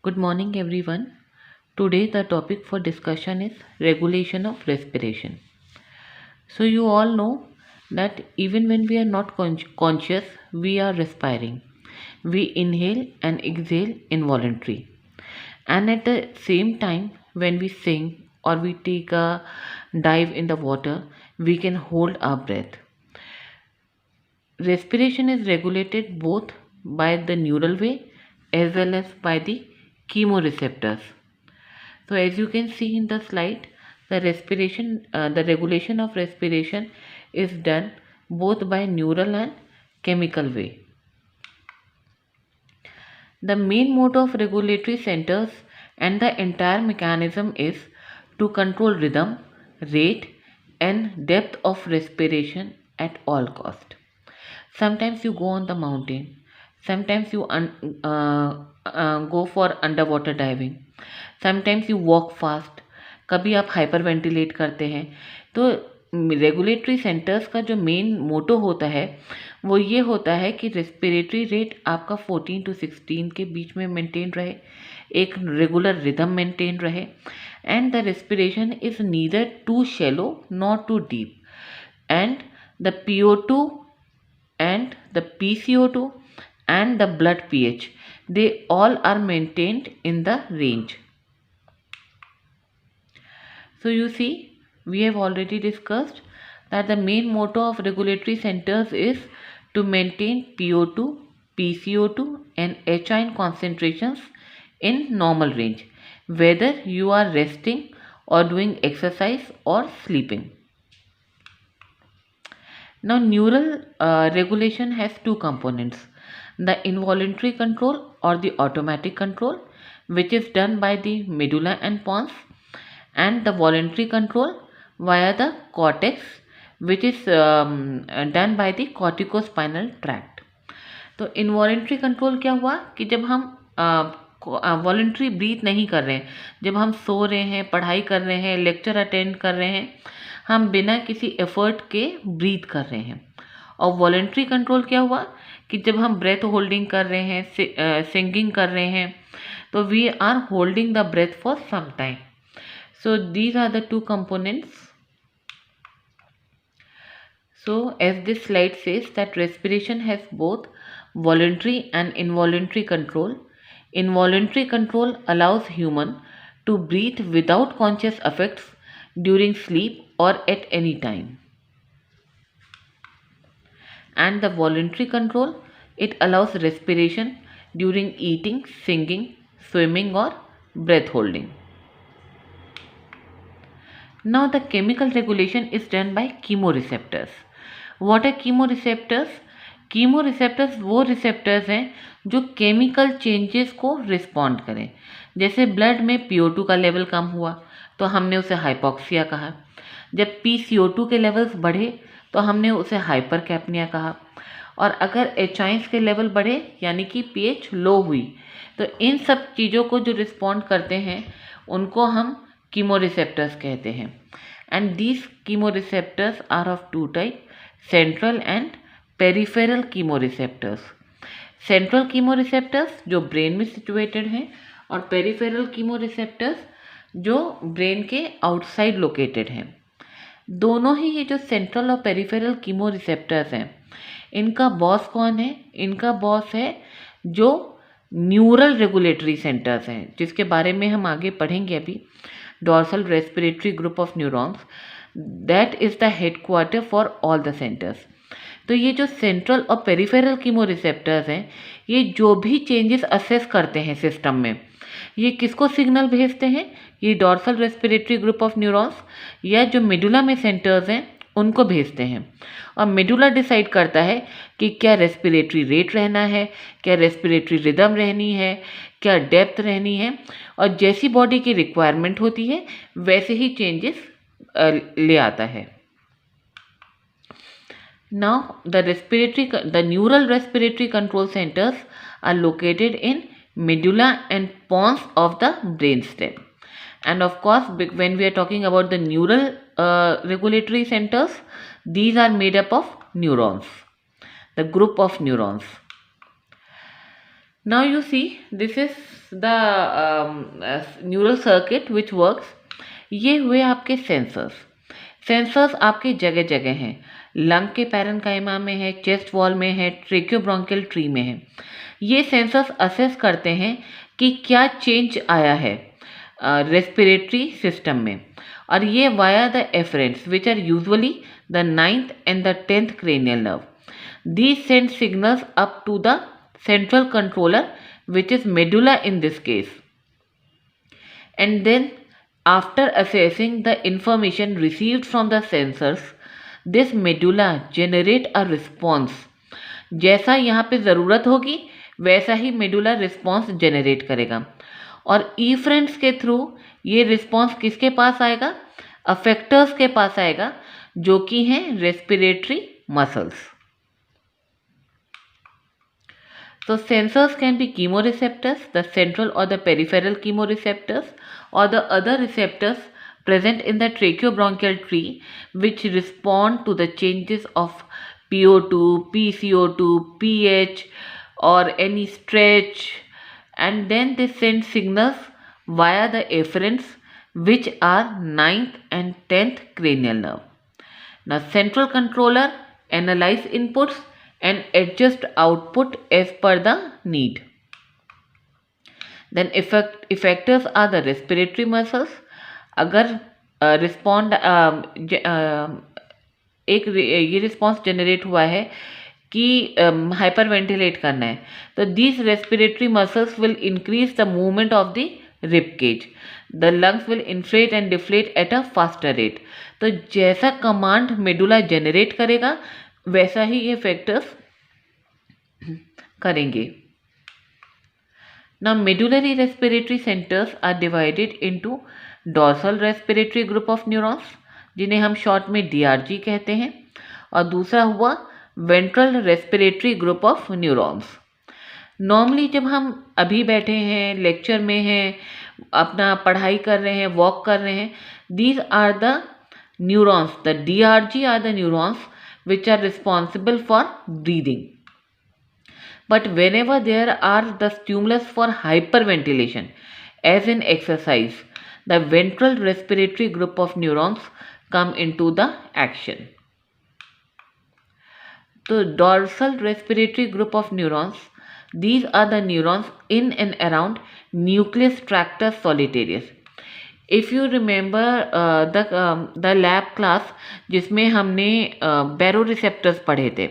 Good morning, everyone. Today, the topic for discussion is regulation of respiration. So, you all know that even when we are not conscious, we are respiring. We inhale and exhale involuntarily. And at the same time, when we sing or we take a dive in the water, we can hold our breath. Respiration is regulated both by the neural way as well as by the chemoreceptors. So as you can see in the slide, the regulation of respiration is done both by neural and chemical way. The main motto of regulatory centers and the entire mechanism is to control rhythm, rate and depth of respiration at all cost. Sometimes you go on the mountain, sometimes you go for underwater diving, sometimes you walk fast, कभी आप hyper ventilate करते हैं. तो regulatory centres का जो main motto होता है वो ये होता है कि रेस्पिरेटरी रेट आपका 14 to 16 के बीच में मेंटेन रहे, एक रेगुलर रिदम मेंटेन रहे and the respiration is neither too shallow not too deep and the PO2 and the PCO2 and the blood pH, they all are maintained in the range. So you see, we have already discussed that the main motto of regulatory centers is to maintain PO2, PCO2 and HI concentrations in normal range, whether you are resting or doing exercise or sleeping. Now neural regulation has two components, the involuntary control or the automatic control, which is done by the medulla and pons, and the voluntary control via the cortex, which is done by the corticospinal tract. तो involuntary control क्या हुआ कि जब हम voluntary breathe नहीं कर रहे हैं, जब हम सो रहे हैं, पढ़ाई कर रहे हैं, लेक्चर अटेंड कर रहे हैं, हम बिना किसी एफर्ट के ब्रीथ कर रहे हैं. और वॉलेंट्री कंट्रोल क्या हुआ कि जब हम ब्रेथ होल्डिंग कर रहे हैं, सिंगिंग कर रहे हैं, तो we are holding the breath for some time. So these are the two components. So as this slide says that respiration has both voluntary and involuntary control. Involuntary control allows human to breathe without conscious effects during sleep or at any time. And the voluntary control, it allows respiration during eating, singing, swimming or breath holding. Now the chemical regulation is done by chemoreceptors. What are chemoreceptors? Chemoreceptors वो receptors हैं जो chemical changes को respond करें. जैसे blood में PO2 का level कम हुआ तो हमने उसे हाइपोक्सिया कहा. जब PCO2 के लेवल्स बढ़े तो हमने उसे हाइपरकैप्निया कहा. और अगर एचाइंस के लेवल बढ़े यानी कि pH लो हुई तो इन सब चीज़ों को जो रिस्पॉन्ड करते हैं उनको हम chemoreceptors कहते हैं. And these chemoreceptors are of two type, central and peripheral chemoreceptors. Central chemoreceptors जो ब्रेन में सिचुएटेड हैं और पेरिफेरल chemoreceptors जो ब्रेन के आउटसाइड लोकेटेड हैं. दोनों ही ये जो सेंट्रल और पेरिफेरल chemoreceptors हैं, इनका बॉस कौन है? इनका बॉस है जो न्यूरल रेगुलेटरी सेंटर्स हैं, जिसके बारे में हम आगे पढ़ेंगे अभी. Dorsal respiratory group of neurons, that is the headquarter for all the centres. तो ये जो सेंट्रल और पेरिफेरल कीमोरिसेप्टर्स हैं, ये जो भी चेंजेस असेस करते हैं सिस्टम में, ये किसको सिग्नल भेजते हैं? ये dorsal respiratory group of neurons या जो मेडुला में सेंटर्स हैं उनको भेजते हैं. और मेडुला डिसाइड करता है कि क्या रेस्पिरेटरी रेट रहना है, क्या रेस्पिरेटरी रिदम रहनी है, क्या डेप्थ रहनी है, और जैसी बॉडी की रिक्वायरमेंट होती है वैसे ही चेंजेस ले आता है. Now the neural respiratory control centers are located in medulla and pons of the brainstem. And of course, when we are talking about the neural regulatory centers, these are made up of neurons, the group of neurons. Now you see, this is the neural circuit which works. ये हुए आपके sensors. Sensors आपके जगह जगह हैं, lung के parenchyma में है, चेस्ट वॉल में है, ट्रेकियोब्रोंकियल ट्री में है। ये सेंसर्स असेस करते हैं कि क्या चेंज आया है रेस्पिरेटरी सिस्टम में, और ये via the efferents which are usually the 9th and the 10th cranial nerve. These send signals up to the central controller, which is medulla in this case, and then after assessing the information received from the sensors, this medulla generate a response. जैसा यहाँ पे ज़रूरत होगी वैसा ही medulla response generate करेगा, और ईफ्रेंट्स के through ये रिस्पॉन्स किसके पास आएगा? अफेक्टर्स के पास आएगा, जो कि हैं respiratory muscles. So sensors can be chemoreceptors, the central or the peripheral chemoreceptors, or the other receptors present in the tracheobronchial tree which respond to the changes of PO2, PCO2, pH or any stretch, and then they send signals via the efferents which are 9th and 10th cranial nerve. Now central controller analyze inputs and adjust output as per the need. Then effectors are the respiratory muscles. अगर respond एक ये response generate हुआ है कि hyper ventilate करना है, तो these respiratory muscles will increase the movement of the rib cage, the lungs will inflate and deflate at a faster rate. तो जैसा कमांड मेडुला जनरेट करेगा वैसा ही ये फैक्टर्स करेंगे। Now medullary respiratory centers are divided into dorsal respiratory group of neurons, जिन्हें हम short में DRG कहते हैं, और दूसरा हुआ ventral respiratory group of neurons. Normally जब हम अभी बैठे हैं, लेक्चर में हैं, अपना पढ़ाई कर रहे हैं, वॉक कर रहे हैं, these are the neurons, the DRG are the neurons which are responsible for breathing. But whenever there are the stimulus for hyperventilation, as in exercise, the ventral respiratory group of neurons come into the action. So dorsal respiratory group of neurons, these are the neurons in and around nucleus tractus solitarius. If you remember the lab class जिसमें हमने बैरो receptors पढ़े थे,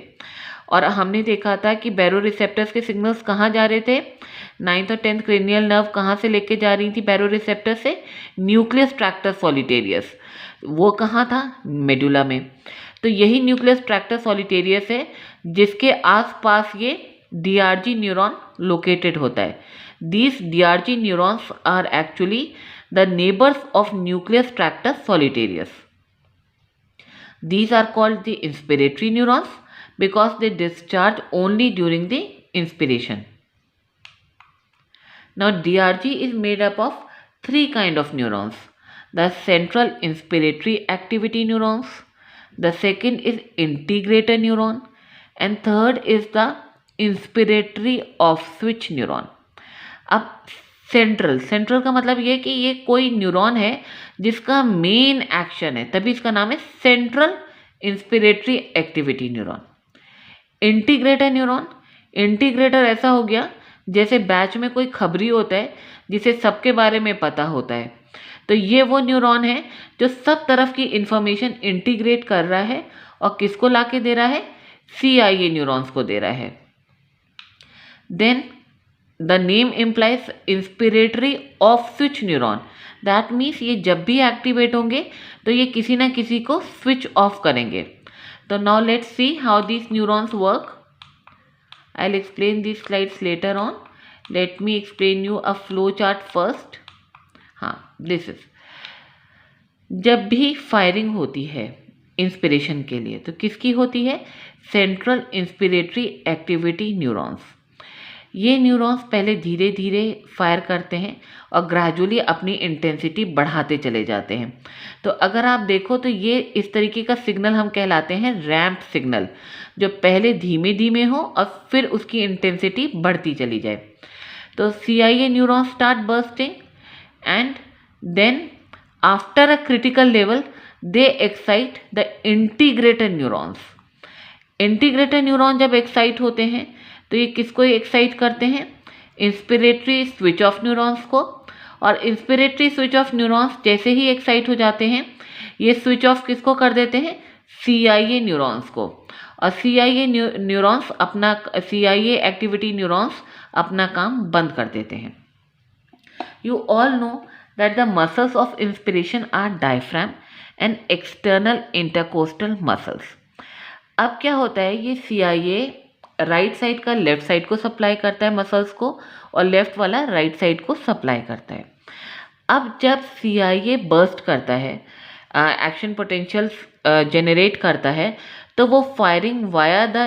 और हमने देखा था कि बैरो receptors के सिग्नल्स कहाँ जा रहे थे, 9th और 10th क्रेनियल नर्व कहाँ से लेके जा रही थी बैरो रिसेप्टर से? Nucleus tractus solitarius. वो कहाँ था? मेडुला में। तो यही न्यूक्लियस ट्रैक्टस सॉलिटेरियस है जिसके आसपास ये DRG न्यूरॉन लोकेटेड होता है। These DRG neurons are actually the neighbors of nucleus tractus solitarius. These are called the inspiratory neurons because they discharge only during the inspiration. Now DRG is made up of three kind of neurons. The central inspiratory activity neurons, the second is integrator neuron, and third is the inspiratory off switch neuron. अब central का मतलब ये कि ये कोई neuron है जिसका main action है, तभी इसका नाम है central inspiratory activity neuron. Integrator neuron, integrator ऐसा हो गया जैसे बैच में कोई खबरी होता है जिसे सबके बारे में पता होता है, तो ये वो न्यूरॉन है जो सब तरफ की इंफॉर्मेशन इंटीग्रेट कर रहा है और किसको लाके दे रहा है? CIA न्यूरॉन्स को दे रहा है। Then the name implies inspiratory off switch neuron, that means ये जब भी एक्टिवेट होंगे तो ये किसी ना किसी को स्विच ऑफ करेंगे। तो now let's see how these neurons work. I will explain this slides later on, let me explain you a flow chart first. हाँ, दिस इज, जब भी फायरिंग होती है इंस्पिरेशन के लिए तो किसकी होती है? Central inspiratory activity neurons. ये न्यूरॉन्स पहले धीरे धीरे फायर करते हैं और ग्रेजुअली अपनी इंटेंसिटी बढ़ाते चले जाते हैं। तो अगर आप देखो तो ये इस तरीके का सिग्नल हम कहलाते हैं रैंप सिग्नल, जो पहले धीमे धीमे हो और फिर उसकी इंटेंसिटी बढ़ती चली जाए। तो CIA neurons start bursting and then after a critical level they excite the integrator neurons. Integrator neuron जब एक्साइट होते हैं तो ये किसको एक्साइट करते हैं? इंस्पिरेटरी स्विच ऑफ न्यूरॉन्स को। और इंस्पिरेटरी स्विच ऑफ न्यूरॉन्स जैसे ही एक्साइट हो जाते हैं ये स्विच ऑफ किसको कर देते हैं? CIA न्यूरॉन्स को। और CIA न्यूरॉन्स अपना CIA एक्टिविटी न्यूरॉन्स अपना काम बंद कर देते हैं। You all know that the muscles of inspiration are diaphragm and external intercostal muscles. अब क्या होता है, ये CIA राइट साइड का लेफ्ट साइड को सप्लाई करता है मसल्स को, और लेफ्ट वाला राइट साइड को सप्लाई करता है। अब जब CIA बर्स्ट करता है, एक्शन पोटेंशियल्स जनरेट करता है, तो वो firing via the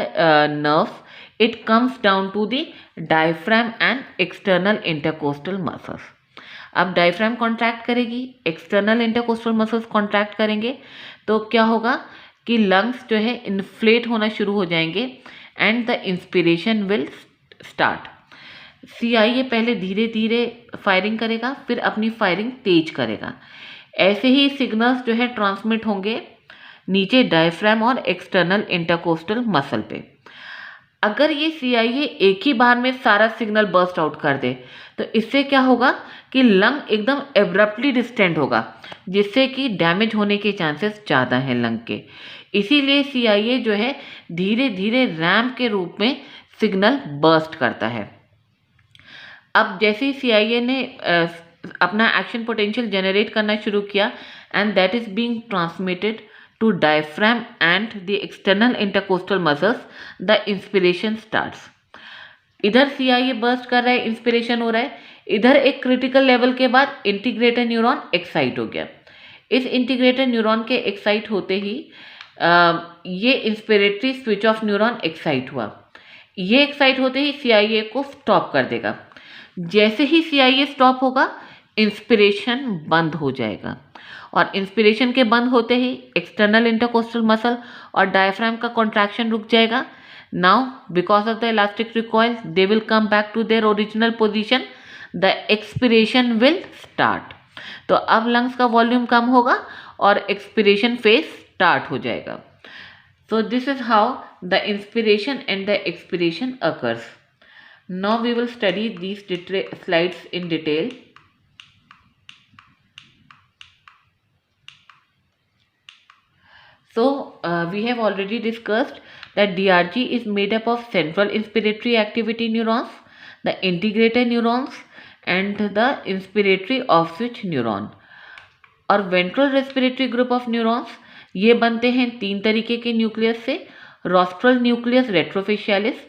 nerves it comes down to the diaphragm and external intercostal muscles. अब डायफ्राम कॉन्ट्रैक्ट करेगी, एक्सटर्नल इंटरकोस्टल मसल्स कॉन्ट्रैक्ट करेंगे, तो क्या होगा कि लंग्स जो है इन्फ्लेट होना शुरू हो जाएंगे and the inspiration will start. CIA पहले धीरे धीरे फायरिंग करेगा, फिर अपनी फायरिंग तेज करेगा। ऐसे ही सिग्नल्स जो है ट्रांसमिट होंगे नीचे डायफ्राम और एक्सटर्नल इंटरकोस्टल मसल पे। अगर ये CIA एक ही बार में सारा सिग्नल बर्स्ट आउट कर दे तो इससे क्या होगा कि लंग एकदम एब्रप्टली डिस्टेंड होगा, जिससे कि डैमेज होने के चांसेस ज़्यादा हैं लंग के। इसीलिए CIA जो है धीरे धीरे रैम्प के रूप में सिग्नल बर्स्ट करता है। अब जैसे ही CIA ने अपना एक्शन पोटेंशियल जनरेट करना शुरू किया and that is being transmitted to diaphragm and the external intercostal muscles, the inspiration starts. इधर CIA बर्स्ट कर रहा है, इंस्पिरेशन हो रहा है, इधर एक क्रिटिकल लेवल के बाद इंटीग्रेटर न्यूरॉन एक्साइट हो गया। इस इंटीग्रेटर न्यूरॉन के एक्साइट होते ही ये inspiratory switch off neuron excite हुआ। ये एक्साइट होते ही CIA को स्टॉप कर देगा। जैसे ही CIA स्टॉप होगा इंस्पिरेशन बंद हो जाएगा, और इंस्पिरेशन के बंद होते ही एक्सटर्नल इंटरकोस्टल मसल और डायफ्राम का कॉन्ट्रैक्शन रुक जाएगा। Now because of the elastic recoil they will come back to their original position, the expiration will start. तो अब लंग्स का वॉल्यूम कम होगा और एक्सपिरेशन फेज स्टार्ट हो जाएगा। So this is how the inspiration and the expiration occurs. Now we will study these slides in detail. So we have already discussed that DRG is made up of central inspiratory activity neurons, the integrator neurons and the inspiratory off switch neuron। और ventral respiratory group of neurons ये बनते हैं तीन तरीके के nucleus से, rostral nucleus retrofacialis,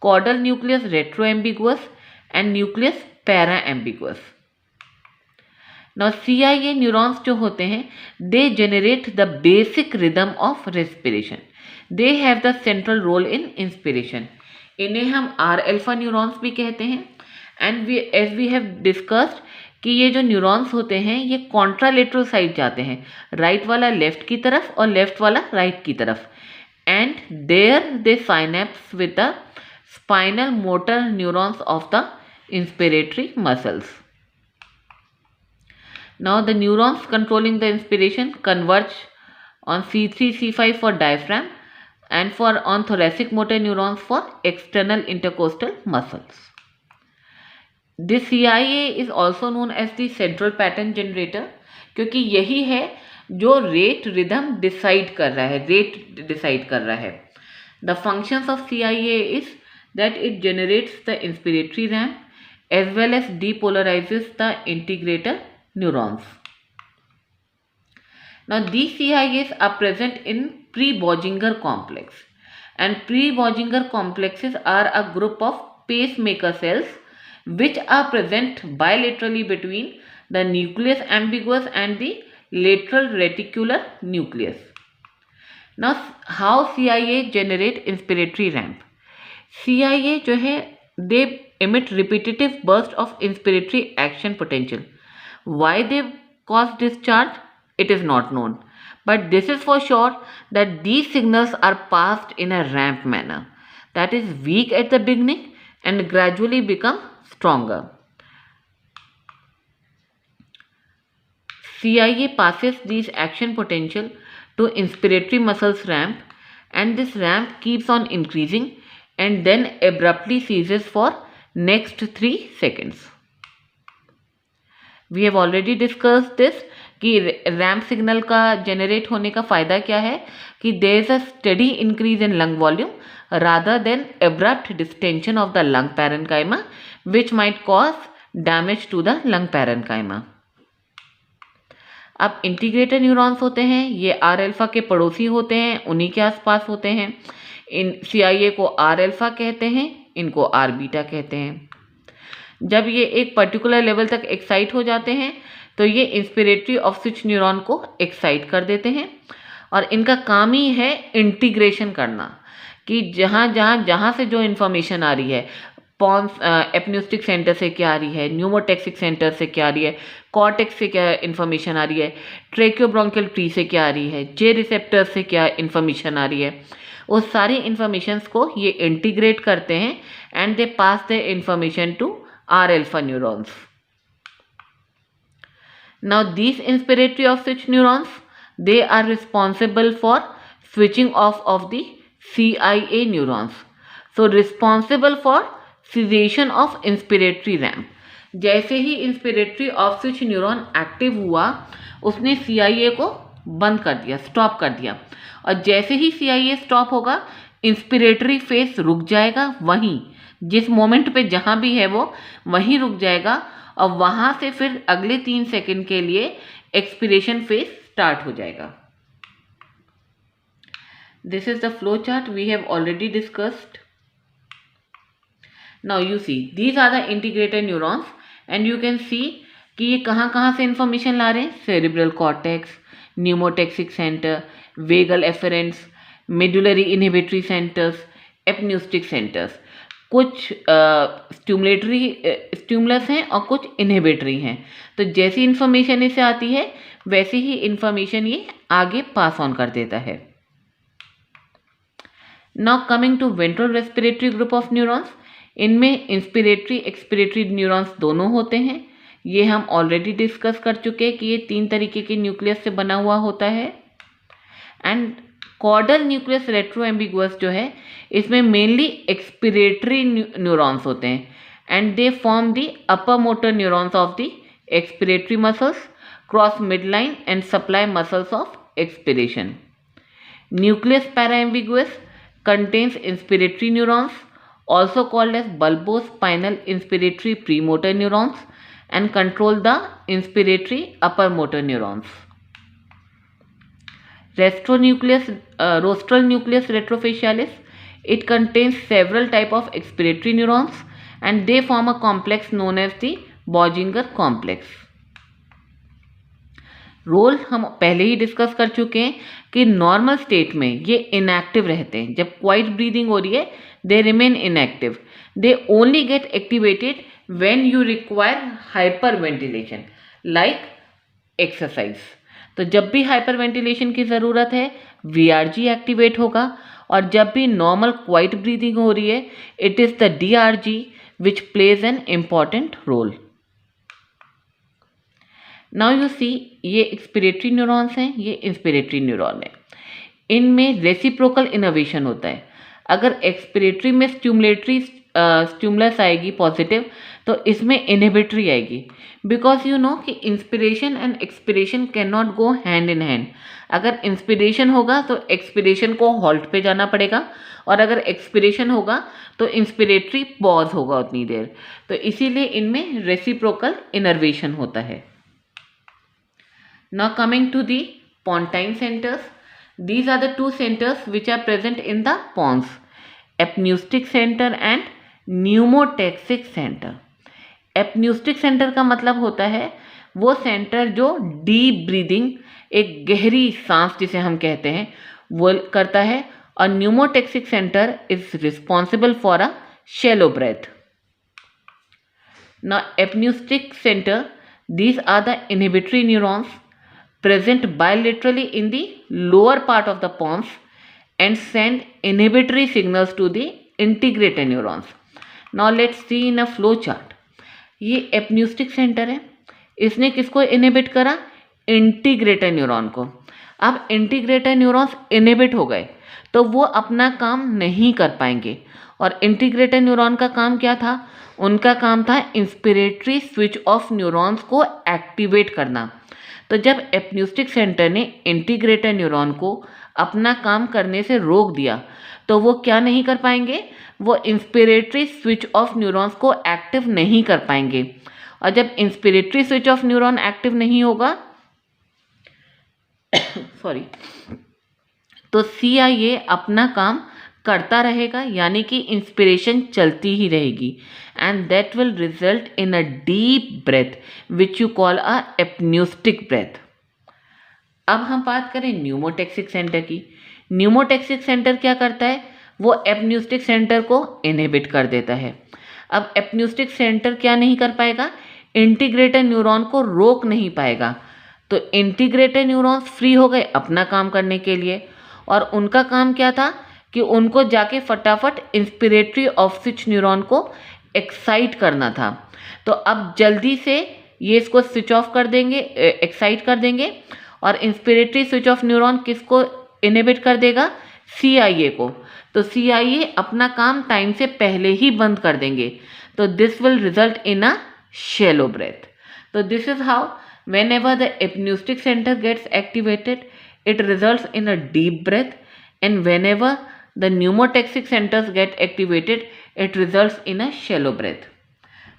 caudal nucleus retroambiguus and nucleus para ambiguus. Now CIA neurons जो होते हैं they generate the basic rhythm of respiration. They have the central role in inspiration. इन्हें हम R alpha neurons भी कहते हैं। And as we have discussed कि ये जो न्यूरॉन्स होते हैं ये कॉन्ट्रालेटरल साइड जाते हैं, राइट वाला लेफ्ट की तरफ और लेफ्ट वाला राइट की तरफ। And there they synapse with the spinal motor neurons of the inspiratory muscles. Now the neurons controlling the inspiration converge on C3, C5 for diaphragm and on thoracic motor neurons for external intercostal muscles. This CIA is also known as the central pattern generator, क्योंकि यही है जो rate rhythm decide कर रहा है, The functions of CIA is that it generates the inspiratory ramp as well as depolarizes the integrator neurons. Now these CIAs are present in pre-Boehringer complex, and pre-Boehringer complexes are a group of pacemaker cells which are present bilaterally between the nucleus ambiguous and the lateral reticular nucleus. Now how CIA generate inspiratory ramp? CIA जो है they emit repetitive burst of inspiratory action potential. Why they cause discharge? It is not known, but this is for sure that these signals are passed in a ramp manner that is weak at the beginning and gradually become stronger. CIA passes these action potential to inspiratory muscles ramp, and this ramp keeps on increasing and then abruptly ceases for next 3 seconds. We have already discussed this कि ramp signal का generate होने का फ़ायदा क्या है कि there is a steady increase in lung volume rather than abrupt distension of the lung parenchyma which might cause damage to the lung parenchyma. अब integrator neurons होते हैं, ये आर अल्फा के पड़ोसी होते हैं, उन्हीं के आसपास होते हैं. इन CIA को आर अल्फा कहते हैं, इनको आर बीटा कहते हैं. जब ये एक पर्टिकुलर लेवल तक एक्साइट हो जाते हैं तो ये इंस्पिरेटरी ऑफ स्विच न्यूरॉन को एक्साइट कर देते हैं और इनका काम ही है इंटीग्रेशन करना कि जहाँ से जो इन्फॉर्मेशन आ रही है, पॉन्स एपन्यूस्टिक सेंटर से क्या आ रही है, न्यूमोटेक्सिक सेंटर से क्या आ रही है, कॉर्टेक्स से क्या इन्फॉर्मेशन आ रही है, ट्रेकियोब्रोंकियल ट्री से क्या आ रही है, जे रिसेप्टर से क्या इन्फॉर्मेशन आ रही है, उस सारी इन्फॉर्मेशंस को ये इंटीग्रेट करते हैं and they pass the information to our alpha neurons. Now these inspiratory of switch neurons, they are responsible for switching off of the CIA neurons. So responsible for cessation of inspiratory ramp. जैसे ही inspiratory of switch neuron active हुआ उसने CIA को बंद कर दिया, stop कर दिया, और जैसे ही CIA स्टॉप होगा इंस्पिरेटरी फेस रुक जाएगा, वहीं जिस मोमेंट पे जहाँ भी है वो वहीं रुक जाएगा और वहाँ से फिर अगले 3 सेकंड के लिए एक्सपिरेशन फेज स्टार्ट हो जाएगा. This is the flow chart we have already discussed. Now you see these are the integrated neurons and you can see कि ये कहाँ से इंफॉर्मेशन ला रहे हैं. Cerebral cortex, pneumotaxic centre, vagal afferents, medullary inhibitory centres, apneustic centres. कुछ stimulus हैं और कुछ इनहिबिटरी हैं. तो जैसी इन्फॉर्मेशन इसे आती है वैसे ही इन्फॉर्मेशन ये आगे पास ऑन कर देता है. Now coming to ventral respiratory group of neurons, इनमें इंस्पिरेटरी एक्सपिरेटरी न्यूरॉन्स दोनों होते हैं. ये हम ऑलरेडी डिस्कस कर चुके हैं कि ये 3 तरीके के न्यूक्लियस से बना हुआ होता है. एंड कॉर्डल न्यूक्लियस रेट्रोएम्बिगुअस जो है इसमें मेनली एक्सपिरेटरी न्यूरॉन्स होते हैं and they form the upper motor neurons of the expiratory muscles cross midline and supply muscles of expiration. Nucleus paraambiguus contains inspiratory neurons also called as bulbospinal inspiratory premotor neurons and control the inspiratory upper motor neurons. Rostral nucleus retrofacialis, it contains several type of expiratory neurons and they form a complex known as the Boginger complex. Role हम पहले ही discuss कर चुके हैं कि normal state में ये inactive रहते हैं. जब क्वाइट ब्रीदिंग हो रही है they remain inactive. They only get activated when you require hyper ventilation like exercise. तो जब भी हाइपर वेंटिलेशन की ज़रूरत है VRG एक्टिवेट होगा और जब भी नॉर्मल क्वाइट ब्रीदिंग हो रही है it is the DRG which plays an important role. Now you see ये एक्सपिरेटरी न्यूरॉन्स हैं, ये इंस्पिरेटरी न्यूरॉन है. इनमें रेसिप्रोकल इनोवेशन होता है. अगर एक्सपिरेटरी में स्टिमुलस आएगी पॉजिटिव तो इसमें इनहिबिटरी आएगी. बिकॉज यू नो कि inspiration and expiration can not go hand in hand. अगर इंस्पिरेशन होगा तो एक्सपिरेशन को हॉल्ट पे जाना पड़ेगा और अगर एक्सपिरेशन होगा तो इंस्पिरेटरी पॉज होगा उतनी देर. तो इसीलिए इनमें रेसिप्रोकल इनर्वेशन होता है. Now coming to the pontine centers, these are the 2 centers which are present in the pons, apneustic center and pneumotaxic center. apneustic center का मतलब होता है वो सेंटर जो डीप ब्रीदिंग, एक गहरी सांस जिसे हम कहते हैं, वो करता है, और pneumotaxic centre is responsible for a shallow breath. Now apneustic center, these are the inhibitory neurons present bilaterally in the lower part of the pons and send inhibitory signals to the integrated neurons. Now let's see in a flow chart. ये apneustic centre है, इसने किसको inhibit करा? Integrator neuron को। अब integrator neurons inhibit हो गए तो वो अपना काम नहीं कर पाएंगे। और इंटीग्रेटर न्यूरॉन का काम क्या था? उनका काम था इंस्पिरेटरी स्विच ऑफ न्यूरॉन्स को एक्टिवेट करना। तो जब एपन्यूस्टिक सेंटर ने इंटीग्रेटर न्यूरॉन को अपना काम करने से रोक दिया तो वो क्या नहीं कर पाएंगे? वो इंस्पिरेटरी स्विच ऑफ न्यूरॉन्स को एक्टिव नहीं कर पाएंगे। और जब inspiratory switch off neuron active नहीं होगा सॉरी, तो CIA अपना काम करता रहेगा, यानी कि इंस्पिरेशन चलती ही रहेगी, and that will result in a deep breath which you call a apneustic breath. अब हम बात करें न्यूमोटैक्सिक सेंटर की। न्यूमोटैक्सिक सेंटर क्या करता है? वो एपन्यूस्टिक सेंटर को इनहिबिट कर देता है। अब एपन्यूस्टिक सेंटर क्या नहीं कर पाएगा? इंटीग्रेटर न्यूरॉन को रोक नहीं पाएगा। तो इंटीग्रेटर न्यूरॉन्स फ्री हो गए अपना काम करने के लिए, और उनका काम क्या था कि उनको जाके फटाफट इंस्पिरेटरी ऑफ स्विच न्यूरॉन को एक्साइट करना था। तो अब जल्दी से ये इसको स्विच ऑफ कर देंगे, एक्साइट कर देंगे, और इंस्पिरेटरी स्विच ऑफ न्यूरॉन किसको इनहिबिट कर देगा? CIA को। तो CIA अपना काम टाइम से पहले ही बंद कर देंगे। तो this will result in a shallow breath. So this is how whenever the apneustic center gets activated, it results in a deep breath, and whenever the pneumotaxic centers get activated, it results in a shallow breath.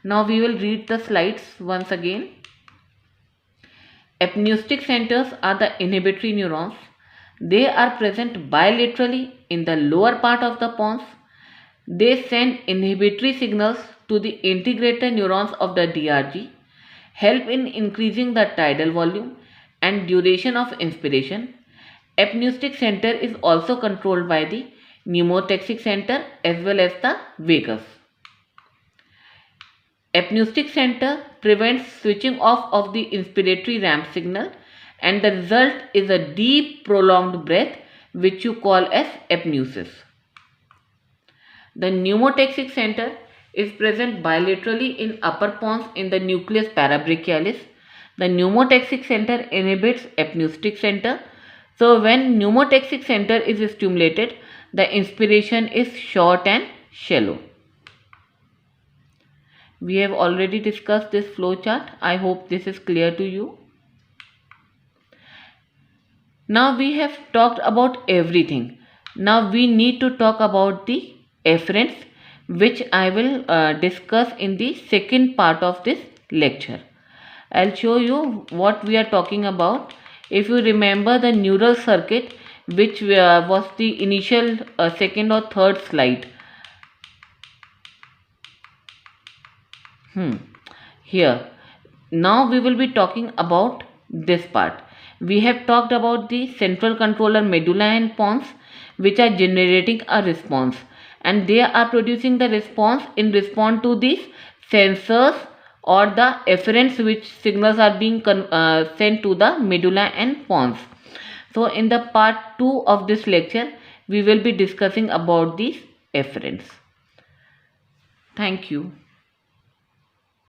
Now we will read the slides once again. Apneustic centers are the inhibitory neurons. They are present bilaterally in the lower part of the pons. They send inhibitory signals to the integrator neurons of the DRG, help in increasing the tidal volume and duration of inspiration. Apneustic center is also controlled by the pneumotaxic center as well as the vagus. Apneustic center prevents switching off of the inspiratory ramp signal, and the result is a deep prolonged breath which you call as apneusis. The pneumotaxic center is present bilaterally in upper pons in the nucleus parabrachialis. The pneumotaxic center inhibits apneustic center. So when pneumotaxic center is stimulated, the inspiration is short and shallow. We have already discussed this flow chart. I hope this is clear to you. Now we have talked about everything. Now we need to talk about the efferents, which I will discuss in the second part of this lecture. I'll show you what we are talking about. If you remember the neural circuit, which was the initial second or third slide. Here. Now we will be talking about this part. We have talked about the central controller medulla and pons, which are generating a response, and they are producing the response in response to these sensors or the efferents, which signals are being sent to the medulla and pons. So in the part 2 of this lecture, we will be discussing about these efferents. Thank you.